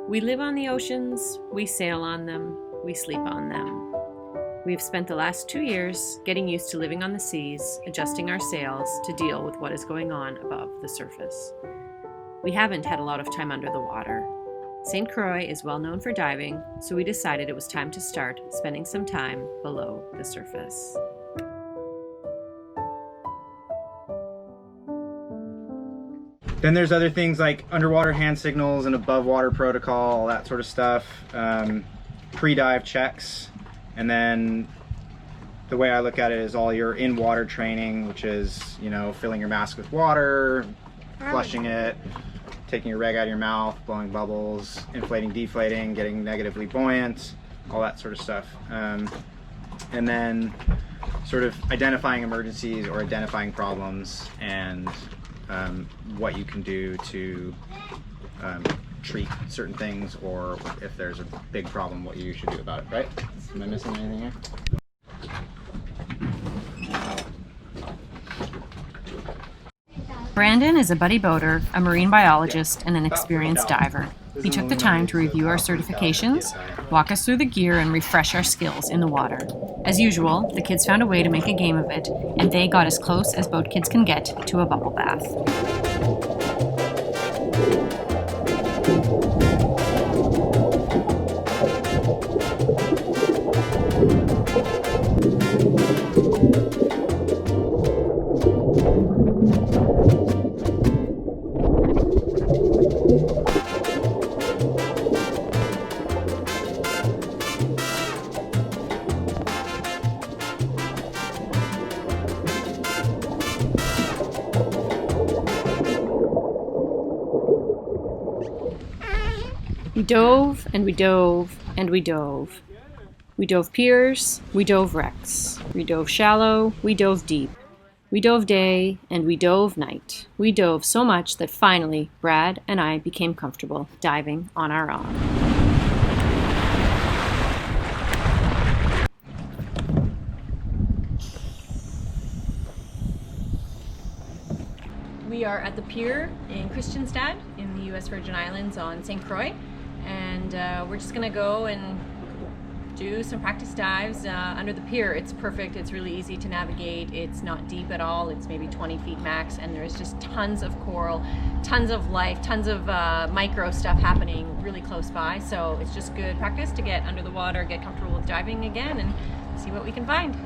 We live on the oceans, we sail on them, we sleep on them. We've spent the last 2 years getting used to living on the seas, adjusting our sails to deal with what is going on above the surface. We haven't had a lot of time under the water. St Croix is well known for diving, so we decided it was time to start spending some time below the surface. Then there's other things like underwater hand signals and above water protocol, all that sort of stuff. Pre-dive checks. And then the way I look at it is all your in-water training, which is, you know, filling your mask with water, flushing it, taking your reg out of your mouth, blowing bubbles, inflating, deflating, getting negatively buoyant, all that sort of stuff. And then sort of identifying emergencies or identifying problems and what you can do to treat certain things, or if there's a big problem, what you should do about it, right? Am I missing anything here? Brandon is a buddy boater, a marine biologist, and an experienced diver. He took the time to review our certifications, walk us through the gear, and refresh our skills in the water. As usual, the kids found a way to make a game of it, and they got as close as boat kids can get to a bubble bath. We dove, and we dove, and we dove. We dove piers, we dove wrecks. We dove shallow, we dove deep. We dove day, and we dove night. We dove so much that finally Brad and I became comfortable diving on our own. We are at the Pier in Christiansted in the U.S. Virgin Islands on St Croix. And we're just gonna go and do some practice dives under the pier. It's perfect, it's really easy to navigate, it's not deep at all, it's maybe 20 feet max, and there's just tons of coral, tons of life, tons of micro stuff happening really close by. So it's just good practice to get under the water, get comfortable with diving again, and see what we can find.